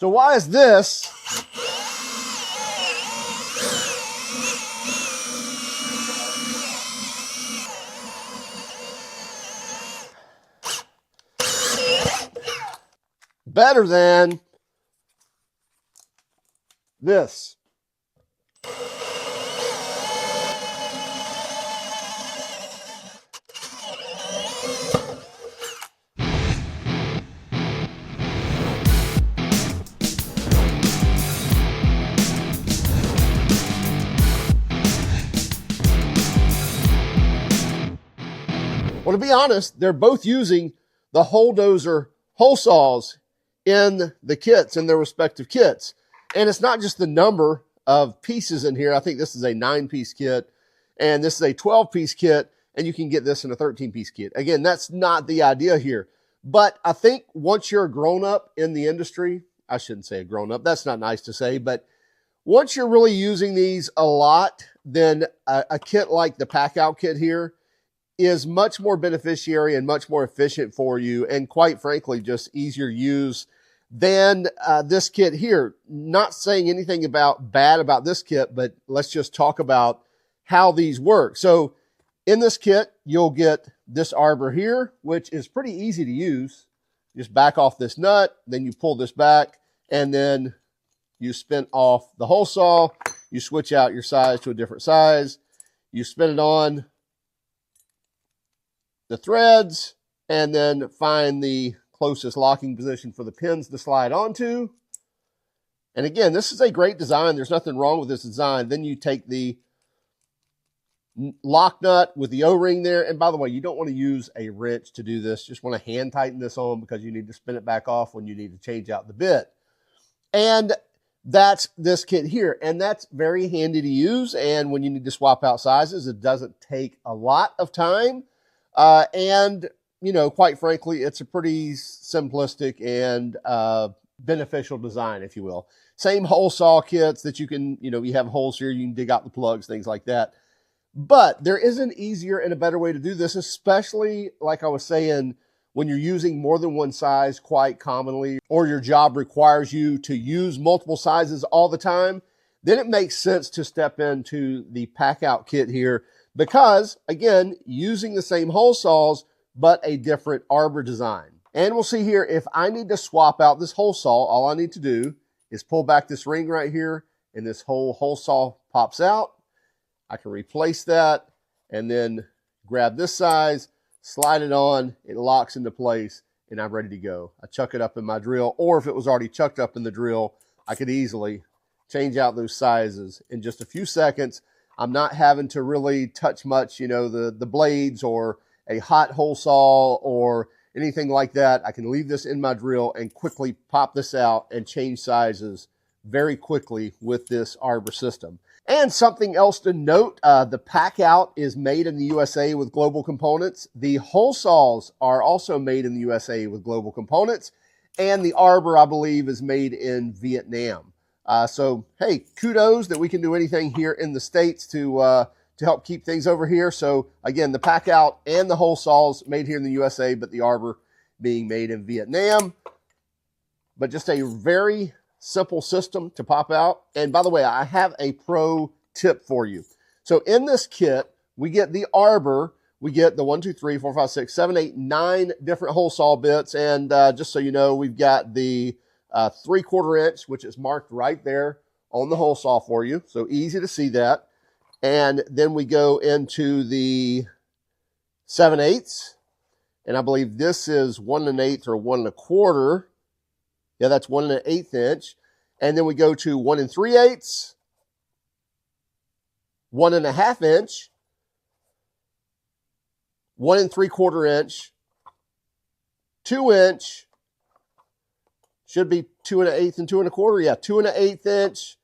So why is this better than this? Well, to be honest, they're both using the HoleDozer hole saws in the kits, in their respective kits. And it's not just the number of pieces in here. I think this is a 9-piece kit, and this is a 12-piece kit, and you can get this in a 13-piece kit. Again, that's not the idea here. But I think once you're a grown-up in the industry, I shouldn't say a grown-up, that's not nice to say, but once you're really using these a lot, then a kit like the PACKOUT kit here is much more beneficiary and much more efficient for you, and quite frankly, just easier use than this kit here. Not saying anything bad about this kit, but let's just talk about how these work. So in this kit, you'll get this arbor here, which is pretty easy to use. Just back off this nut, then you pull this back, and then you spin off the hole saw. You switch out your size to a different size. You spin it on the threads, and then find the closest locking position for the pins to slide onto. And again, this is a great design. There's nothing wrong with this design. Then you take the lock nut with the O-ring there. And by the way, you don't want to use a wrench to do this. Just want to hand tighten this on, because you need to spin it back off when you need to change out the bit. And that's this kit here. And that's very handy to use. And when you need to swap out sizes, it doesn't take a lot of time. And, you know, quite frankly, it's a pretty simplistic and beneficial design, if you will. Same hole saw kits that you can, you know, you have holes here, you can dig out the plugs, things like that. But there is an easier and a better way to do this, especially, like I was saying, when you're using more than one size quite commonly, or your job requires you to use multiple sizes all the time. Then it makes sense to step into the PACKOUT kit here, because, again, using the same hole saws, but a different arbor design. And we'll see here, if I need to swap out this hole saw, all I need to do is pull back this ring right here, and this whole hole saw pops out. I can replace that, and then grab this size, slide it on, it locks into place, and I'm ready to go. I chuck it up in my drill, or if it was already chucked up in the drill, I could easily change out those sizes in just a few seconds. I'm not having to really touch much, you know, the blades or a hot hole saw or anything like that. I can leave this in my drill and quickly pop this out and change sizes very quickly with this arbor system. And something else to note, the PACKOUT is made in the USA with global components. The hole saws are also made in the USA with global components. And the arbor, I believe, is made in Vietnam. So, hey, kudos that we can do anything here in the States to help keep things over here. So, again, the PACKOUT and the hole saws made here in the USA, but the arbor being made in Vietnam. But just a very simple system to pop out. And by the way, I have a pro tip for you. So, in this kit, we get the arbor. We get the 1, 2, 3, 4, 5, 6, 7, 8, 9 different hole saw bits. And just so you know, we've got the 3/4 inch, which is marked right there on the hole saw for you. So easy to see that. And then we go into the 7/8. And I believe this is 1 1/8 or 1 1/4. Yeah, that's 1 1/8 inch. And then we go to 1 3/8, 1 1/2 inch, 1 3/4 inch, 2 inch, should be 2 1/8 and 2 1/4. Yeah, 2 1/8 inch,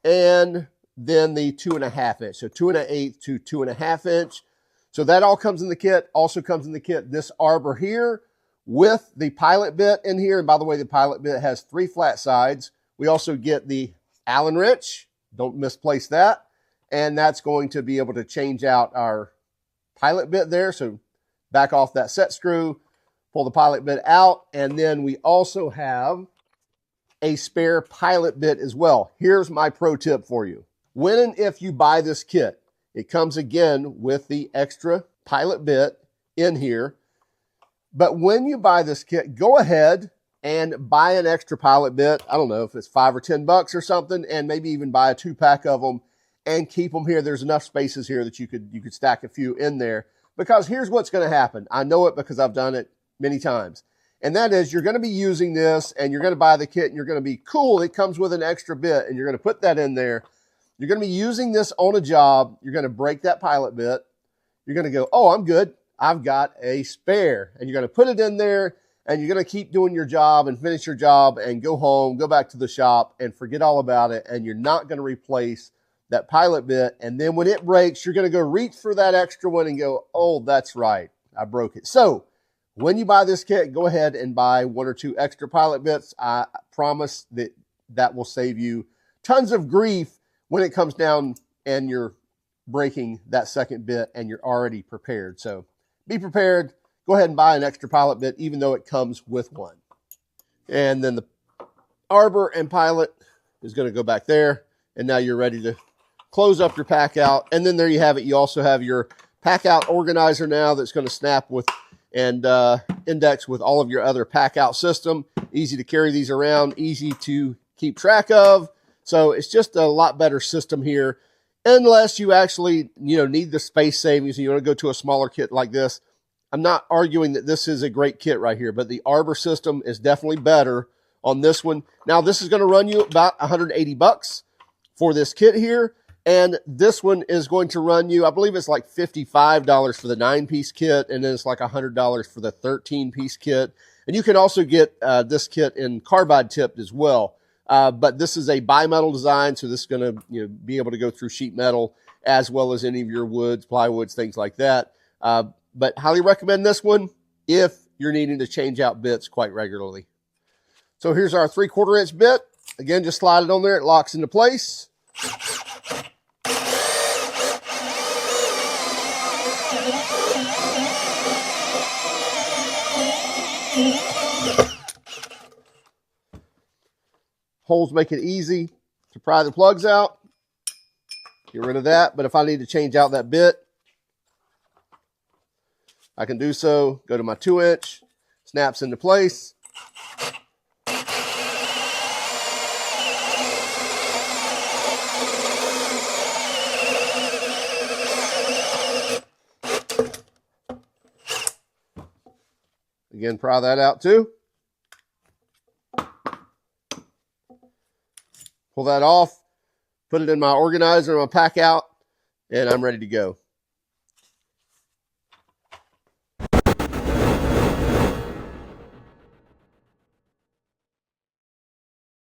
and then the 2 1/2 inch. So 2 1/8 to 2 1/2 inch. So that all comes in the kit. Also comes in the kit this arbor here with the pilot bit in here. And by the way, the pilot bit has 3 flat sides. We also get the Allen wrench. Don't misplace that. And that's going to be able to change out our pilot bit there. So back off that set screw, pull the pilot bit out, and then we also have a spare pilot bit as well. Here's my pro tip for you. When and if you buy this kit, it comes again with the extra pilot bit in here. But when you buy this kit, go ahead and buy an extra pilot bit. I don't know if it's $5 or $10 or something, and maybe even buy a 2-pack of them and keep them here. There's enough spaces here that you could stack a few in there, because here's what's going to happen. I know it because I've done it many times. And that is, you're going to be using this and you're going to buy the kit and you're going to be cool. It comes with an extra bit and you're going to put that in there. You're going to be using this on a job. You're going to break that pilot bit. You're going to go, oh, I'm good. I've got a spare. And you're going to put it in there and you're going to keep doing your job and finish your job and go home, go back to the shop and forget all about it. And you're not going to replace that pilot bit. And then when it breaks, you're going to go reach for that extra one and go, oh, that's right, I broke it. So when you buy this kit, go ahead and buy 1 or 2 extra pilot bits. I promise that will save you tons of grief when it comes down and you're breaking that second bit and you're already prepared. So be prepared. Go ahead and buy an extra pilot bit, even though it comes with one. And then the arbor and pilot is going to go back there. And now you're ready to close up your pack out. And then there you have it. You also have your pack out organizer now that's going to snap with and index with all of your other pack out system. Easy to carry these around, easy to keep track of. So it's just a lot better system here. Unless you actually, need the space savings and you want to go to a smaller kit like this. I'm not arguing that this is a great kit right here, but the arbor system is definitely better on this one. Now this is going to run you about $180 for this kit here. And this one is going to run you, I believe it's like $55 for the 9-piece kit. And then it's like $100 for the 13-piece kit. And you can also get this kit in carbide tipped as well. But this is a bimetal design. So this is going to be able to go through sheet metal as well as any of your woods, plywoods, things like that. But highly recommend this one if you're needing to change out bits quite regularly. So here's our 3/4 inch bit. Again, just slide it on there. It locks into place. Holes make it easy to pry the plugs out. Get rid of that. But if I need to change out that bit, I can do so. Go to my 2-inch, snaps into place. Again, pry that out too. Pull that off, put it in my organizer, my pack out, and I'm ready to go.